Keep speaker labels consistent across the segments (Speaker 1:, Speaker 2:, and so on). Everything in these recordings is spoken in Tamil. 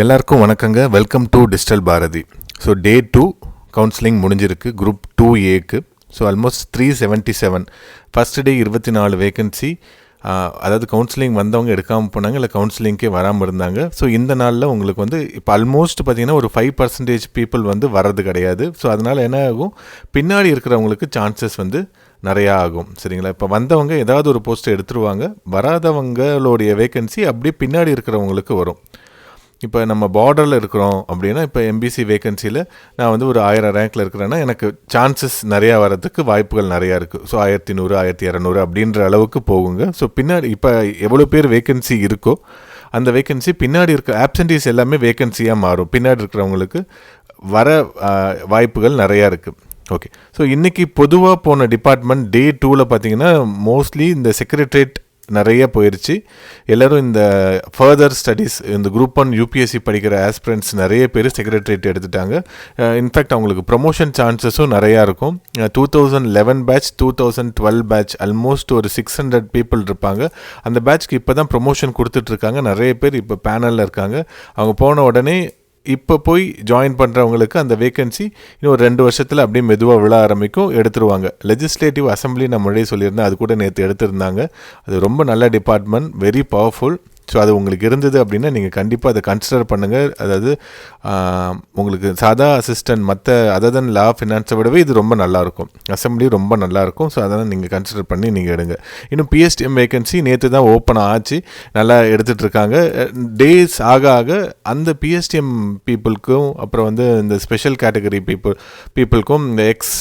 Speaker 1: எல்லாருக்கும் வணக்கங்க. Welcome to digital Bharathi. So day 2 counselling முடிஞ்சிருக்கு குரூப் 2Aக்கு. So almost 377 first day 24 vacancy. அதாவது கவுன்சிலிங் வந்தவங்க எடுக்காமல் போனாங்க, இல்லை கவுன்சிலிங்கே வராமல் இருந்தாங்க. ஸோ இந்த நாளில் உங்களுக்கு வந்து இப்போ ஆல்மோஸ்ட் பார்த்திங்கன்னா ஒரு 5% பீப்புள் வந்து வர்றது கிடையாது. ஸோ அதனால் என்ன ஆகும், பின்னாடி இருக்கிறவங்களுக்கு சான்சஸ் வந்து நிறையா ஆகும். சரிங்களா? இப்போ வந்தவங்க ஏதாவது ஒரு போஸ்ட்டை எடுத்துருவாங்க, வராதவங்களுடைய வேகன்சி அப்படியே பின்னாடி இருக்கிறவங்களுக்கு வரும். இப்போ நம்ம பார்டரில் இருக்கிறோம் அப்படின்னா, இப்போ எம்பிசி வேகன்சியில் நான் வந்து ஒரு 1000 ரேங்க்கில் இருக்கிறேன்னா எனக்கு சான்சஸ் நிறையா வரதுக்கு வாய்ப்புகள் நிறையா இருக்குது. ஸோ 1100 1200 அப்படின்ற அளவுக்கு போகுங்க. ஸோ பின்னாடி இப்போ எவ்வளோ பேர் வேகன்சி இருக்கோ அந்த வேகன்சி பின்னாடி இருக்க ஆப்சன்டீஸ் எல்லாமே வேகன்சியாக மாறும். பின்னாடி இருக்கிறவங்களுக்கு வர வாய்ப்புகள் நிறையா இருக்குது. ஓகே. ஸோ இன்றைக்கி பொதுவாக போன டிபார்ட்மெண்ட் டே 2ல் பார்த்திங்கன்னா மோஸ்ட்லி இந்த செக்ரட்டரியேட் நிறைய போயிடுச்சு. எல்லோரும் இந்த ஃபர்தர் ஸ்டடீஸ், இந்த குரூப் 1 யூபிஎஸ்சி படிக்கிற ஆஸ்பிரண்ட்ஸ் நிறைய பேர் செக்ரட்டரியேட் எடுத்துட்டாங்க. இன்ஃபேக்ட் அவங்களுக்கு ப்ரொமோஷன் சான்சஸும் நிறையா இருக்கும். 2011 பேட்ச் 2012 பேட்ச் ஆல்மோஸ்ட் ஒரு 600 பீப்புள் இருப்பாங்க. அந்த பேட்ச்க்கு இப்போ தான் ப்ரொமோஷன் கொடுத்துட்ருக்காங்க. நிறைய பேர் இப்போ பேனலில் இருக்காங்க. அவங்க போன உடனே இப்போ போய் ஜாயின் பண்ணுறவங்களுக்கு அந்த வேகன்சி இன்னும் ஒரு 2 வருஷத்தில் அப்படியே மெதுவாக விழ ஆரம்பிக்கும், எடுத்துருவாங்க. லெஜிஸ்லேட்டிவ் அசம்பிளி நான் முன்னாடியே சொல்லியிருந்தேன், அது கூட நேற்று எடுத்திருந்தாங்க. அது ரொம்ப நல்ல டிபார்ட்மெண்ட், வெரி பவர்ஃபுல். ஸோ அது உங்களுக்கு இருந்தது அப்படின்னா நீங்கள் கண்டிப்பாக அதை கன்சிடர் பண்ணுங்கள். அதாவது உங்களுக்கு சாதா அசிஸ்டன்ட் மற்ற அதர் தென் லா ஃபினான்ஸை விடவே இது ரொம்ப நல்லாயிருக்கும். அசம்பிளி ரொம்ப நல்லாயிருக்கும். ஸோ அதெல்லாம் நீங்கள் கன்சிடர் பண்ணி நீங்கள் எடுங்க. இன்னும் பிஎஸ்டிஎம் வேகன்சி நேற்று தான் ஓப்பன் ஆச்சு, நல்லா எடுத்துகிட்ருக்காங்க. டேஸ் ஆக ஆக அந்த பிஎஸ்டிஎம் பீப்புளுக்கும் அப்புறம் வந்து இந்த ஸ்பெஷல் கேட்டகரி பீப்புளுக்கும் இந்த எக்ஸ்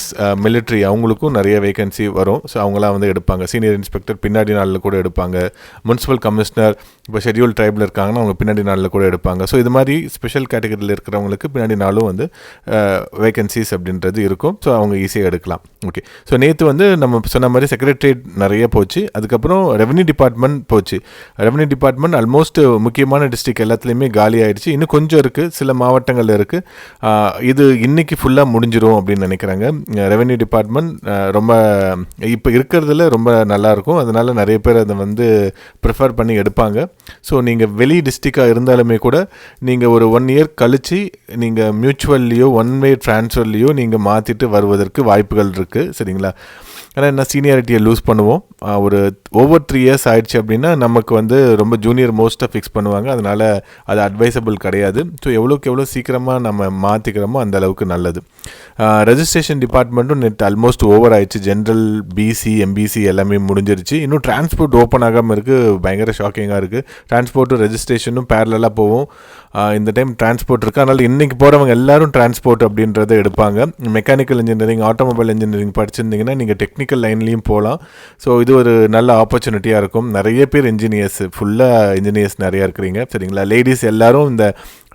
Speaker 1: மிலிட்ரி அவங்களுக்கும் நிறைய வேகன்சி வரும். ஸோ அவங்களாம் வந்து எடுப்பாங்க. சீனியர் இன்ஸ்பெக்டர் பின்னாடி நாளில் கூட எடுப்பாங்க. முனிசிபல் கமிஷனர் இப்போ ஷெட்யூல் ட்ரைபில் இருக்காங்கன்னா அவங்க பின்னாடி நாளில் கூட எடுப்பாங்க. ஸோ இது மாதிரி ஸ்பெஷல் கேட்டகரியில் இருக்கிறவங்களுக்கு பின்னாடி நாளும் வந்து வேகன்சிஸ் அப்படின்றது இருக்கும். ஸோ அவங்க ஈஸியாக எடுக்கலாம். ஓகே. ஸோ நேற்று வந்து நம்ம சொன்ன மாதிரி செக்ரட்டரியேட் நிறைய போச்சு. அதுக்கப்புறம் ரெவன்யூ டிபார்ட்மெண்ட் போச்சு. ரெவன்யூ டிபார்ட்மெண்ட் ஆல்மோஸ்ட் முக்கியமான டிஸ்ட்ரிக்ட் எல்லாத்துலேயுமே காலி ஆகிடுச்சு. இன்னும் கொஞ்சம் இருக்குது, சில மாவட்டங்களில் இருக்குது. இது இன்றைக்கி ஃபுல்லாக முடிஞ்சிடும் அப்படின்னு நினைக்கிறாங்க. ரெவன்யூ டிபார்ட்மெண்ட் ரொம்ப இப்போ இருக்கிறதுல ரொம்ப நல்லாயிருக்கும். அதனால் நிறைய பேர் அதை வந்து ப்ரிஃபர் பண்ணி எடுப்பாங்க. ஸோ நீங்கள் வெளி டிஸ்ட்ரிக்டாக இருந்தாலுமே கூட நீங்கள் ஒரு 1 இயர் கழித்து நீங்கள் மியூச்சுவல்லையோ ஒன் வே ட்ரான்ஸ்ஃபர்லையோ நீங்கள் மாற்றிட்டு வருவதற்கு வாய்ப்புகள் இருக்குது. சரிங்களா? ஏன்னா என்ன சீனியாரிட்டியை லூஸ் பண்ணுவோம். ஒரு ஓவர் 3 இயர்ஸ் ஆயிடுச்சு அப்படின்னா நமக்கு வந்து ரொம்ப ஜூனியர் மோஸ்ட்டாக ஃபிக்ஸ் பண்ணுவாங்க. அதனால் அது அட்வைசபிள் கிடையாது. ஸோ எவ்வளோக்கு எவ்வளோ சீக்கிரமாக நம்ம மாற்றிக்கிறோமோ அந்த அளவுக்கு நல்லது. ரெஜிஸ்ட்ரேஷன் டிபார்ட்மெண்ட்டும் நேற்று ஆல்மோஸ்ட் ஓவர் ஆயிடுச்சு. ஜென்ரல், பிசி, எம்பிசி எல்லாமே முடிஞ்சிருச்சு. இன்னும் டிரான்ஸ்போர்ட் ஓப்பன் ஆகாமல் இருக்குது. பயங்கர ஷாக்கிங்காக இருக்குது. டிரான்ஸ்போர்ட்டும் ரெஜிஸ்ட்ரேஷனும் பேரலாக போகும். இந்த டைம் டிரான்ஸ்போர்ட் இருக்குது. அதனால் இன்றைக்கி போகிறவங்க எல்லோரும் டிரான்ஸ்போர்ட் அப்படின்றத எடுப்பாங்க. மெக்கானிக்கல் இன்ஜினியரிங், ஆட்டோமொபைல் இன்ஜினியரிங் படிச்சிருந்தீங்கன்னா நீங்கள் டெக்னிக்கல் லைன்லேயும் போகலாம். ஸோ இது ஒரு நல்ல ஆப்பர்ச்சுனிட்டியாக இருக்கும். நிறைய பேர் இன்ஜினியர்ஸ், ஃபுல்லாக இன்ஜினியர்ஸ் நிறையா இருக்கிறீங்க. சரிங்களா? லேடிஸ் எல்லோரும் இந்த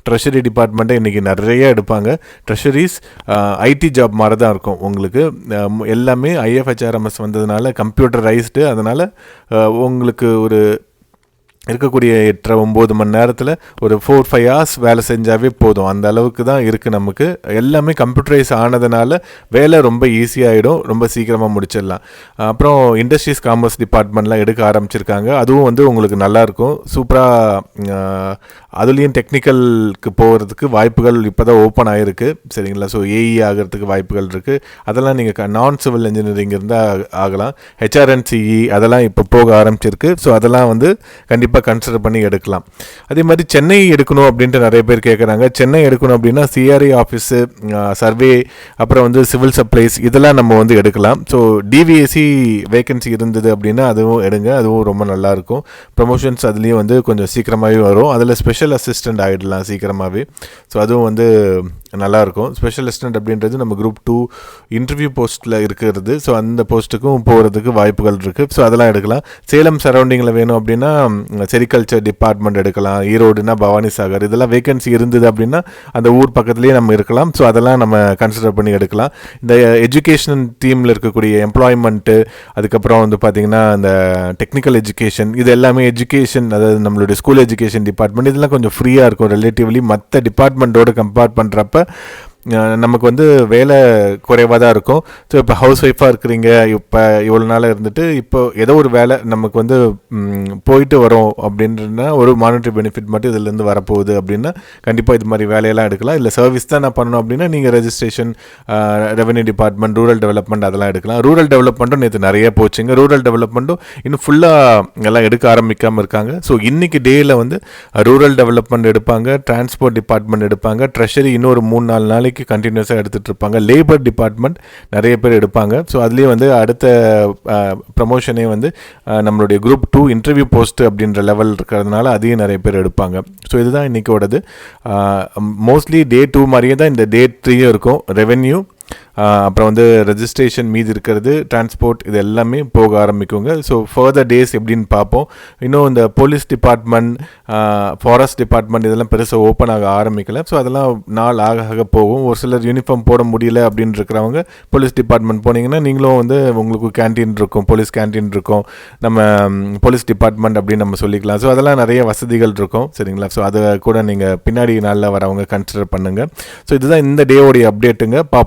Speaker 1: ட்ரெஷரி டிபார்ட்மெண்ட்டை இன்றைக்கி நிறைய எடுப்பாங்க. ட்ரெஷரிஸ் ஐடி ஜாப் மாதிரி தான் இருக்கும் உங்களுக்கு. எல்லாமே ஐஎஃப்ஹெச்ஆர்எம்எஸ் வந்ததுனால கம்ப்யூட்டரைஸ்டு. அதனால் உங்களுக்கு ஒரு இருக்கக்கூடிய 8-9 மணி நேரத்தில் ஒரு 4-5 ஹவர்ஸ் வேலை செஞ்சாவே போதும். அந்த அளவுக்கு தான் இருக்குது நமக்கு. எல்லாமே கம்ப்யூட்டரைஸ் ஆனதுனால வேலை ரொம்ப ஈஸியாகிடும், ரொம்ப சீக்கிரமாக முடிச்சிடலாம். அப்புறம் இண்டஸ்ட்ரீஸ் காமர்ஸ் டிபார்ட்மெண்ட்லாம் எடுக்க ஆரம்பிச்சிருக்காங்க. அதுவும் வந்து உங்களுக்கு நல்லாயிருக்கும், சூப்பராக. அதுலேயும் டெக்னிக்கலுக்கு போகிறதுக்கு வாய்ப்புகள் இப்போ தான் ஓப்பன் ஆகிருக்கு. சரிங்களா? ஸோ ஏஇ ஆகிறதுக்கு வாய்ப்புகள் இருக்குது. அதெல்லாம் நீங்கள் நான் சிவில் இன்ஜினியரிங் இருந்தால் ஆகலாம். ஹெச்ஆர்என்சிஇ அதெல்லாம் இப்போ போக ஆரம்பிச்சிருக்கு. ஸோ அதெல்லாம் வந்து கண்டிப்பாக கன்சிடர் பண்ணி எடுக்கலாம். அதே மாதிரி சென்னை எடுக்கணும் அப்படின்ட்டு நிறைய பேர் கேட்குறாங்க. சென்னை எடுக்கணும் அப்படின்னா சிஆர்ஐ ஆஃபீஸு, சர்வே, அப்புறம் வந்து சிவில் சப்ளைஸ் இதெல்லாம் நம்ம வந்து எடுக்கலாம். ஸோ டிவிஎஸ்சி வேகன்சி இருந்தது அப்படின்னா அதுவும் எடுங்க. அதுவும் ரொம்ப நல்லாயிருக்கும். ப்ரமோஷன்ஸ் அதுலேயும் வந்து கொஞ்சம் சீக்கிரமாகவே வரும். அதில் ஸ்பெஷல் அசிஸ்டண்ட் ஆகிடலாம் சீக்கிரமாகவே. ஸோ அதுவும் வந்து நல்லாயிருக்கும். ஸ்பெஷல் அசிஸ்டண்ட் அப்படின்றது நம்ம குரூப் 2 இன்டர்வியூ போஸ்ட்டில் இருக்கிறது. ஸோ அந்த போஸ்ட்டுக்கும் போகிறதுக்கு வாய்ப்புகள் இருக்குது. ஸோ அதெல்லாம் எடுக்கலாம். சேலம் சரௌண்டிங்கில் வேணும் அப்படின்னா செரிகல்ச்சர் டிபார்ட்மெண்ட் எடுக்கலாம். ஈரோடுனா பவானி சாகர், இதெல்லாம் வேகன்சி இருந்தது அப்படின்னா அந்த ஊர் பக்கத்துலேயே நம்ம இருக்கலாம். ஸோ அதெல்லாம் நம்ம கன்சிடர் பண்ணி எடுக்கலாம். இந்த எஜுகேஷன் டீமில் இருக்கக்கூடிய எம்ப்ளாய்மெண்ட்டு, அதுக்கப்புறம் வந்து பார்த்திங்கன்னா இந்த டெக்னிக்கல் எஜுகேஷன், இது எல்லாமே எஜுகேஷன், அதாவது நம்மளுடைய ஸ்கூல் எஜுகேஷன் டிபார்ட்மெண்ட், இதெல்லாம் கொஞ்சம் ஃப்ரீயாக இருக்கும் ரிலேட்டிவ்லி. மற்ற டிபார்ட்மெண்ட்டோடு கம்பேர் பண்ணுறப்ப நமக்கு வந்து வேலை குறைவாக தான் இருக்கும். ஸோ இப்போ ஹவுஸ் ஒய்ஃபாக இருக்கிறீங்க, இப்போ இவ்வளோ நாளாக இருந்துட்டு இப்போ ஏதோ ஒரு வேலை நமக்கு வந்து போயிட்டு வரோம் அப்படின்றனா ஒரு மானிட்டரி பெனிஃபிட் மட்டும் இதுலேருந்து வரப்போகுது அப்படின்னா கண்டிப்பாக இது மாதிரி வேலையெல்லாம் எடுக்கலாம். இல்லை சர்வீஸ் தான் நான் பண்ணணும் அப்படின்னா நீங்கள் registration, revenue department, rural development அதெல்லாம் எடுக்கலாம். ரூரல் டெவலப்மெண்ட்டும் நேற்று நிறைய போச்சுங்க. ரூரல் டெவலப்மெண்ட்டும் இன்னும் ஃபுல்லாக எல்லாம் எடுக்க ஆரம்பிக்காமல் இருக்காங்க. ஸோ இன்றைக்கி டேயில் வந்து ரூரல் டெவலப்மெண்ட் எடுப்பாங்க, டிரான்ஸ்போர்ட் டிபார்ட்மெண்ட் எடுப்பாங்க, ட்ரெஷரி இன்னொரு 3-4 நாளைக்கு கண்டினியூஸாக எடுத்துகிட்டு இருப்பாங்க, லேபர் டிபார்ட்மெண்ட் நிறைய பேர் எடுப்பாங்க. ஸோ அதுலேயே வந்து அடுத்த ப்ரமோஷனே வந்து நம்மளுடைய குரூப் 2 இன்டர்வியூ போஸ்ட் அப்படின்ற லெவல் இருக்கிறதுனால அதையும் நிறைய பேர் எடுப்பாங்க. ஸோ இதுதான் இன்றைக்கோடது. மோஸ்ட்லி டே 2 மாதிரியே தான் இந்த டே 3யும் இருக்கும். ரெவென்யூ, அப்புறம் வந்து ரெஜிஸ்ட்ரேஷன் மீதி இருக்கிறது, டிரான்ஸ்போர்ட், இது எல்லாமே போக ஆரம்பிக்குங்க. ஸோ ஃபர்தர் டேஸ் எப்படின்னு பார்ப்போம். இன்னும் இந்த போலீஸ் டிபார்ட்மெண்ட், ஃபாரஸ்ட் டிபார்ட்மெண்ட் இதெல்லாம் பெருசாக ஓப்பன் ஆக ஆரம்பிக்கலை. ஸோ அதெல்லாம் நாள் ஆக போகும். ஒரு சிலர் யூனிஃபார்ம் போட முடியல அப்படின்னு இருக்கிறவங்க போலீஸ் டிபார்ட்மெண்ட் போனீங்கன்னா நீங்களும் வந்து உங்களுக்கு கேன்டீன் இருக்கும், போலீஸ் கேன்டீன் இருக்கும், நம்ம போலீஸ் டிபார்ட்மெண்ட் அப்படின்னு நம்ம சொல்லிக்கலாம். ஸோ அதெல்லாம் நிறைய வசதிகள் இருக்கும், சரிங்களா? ஸோ அதை கூட நீங்கள் பின்னாடி நாளில் வரவங்க கன்சிடர் பண்ணுங்கள். ஸோ இதுதான் இந்த டேவோடைய அப்டேட்டுங்க. பார்ப்போம்.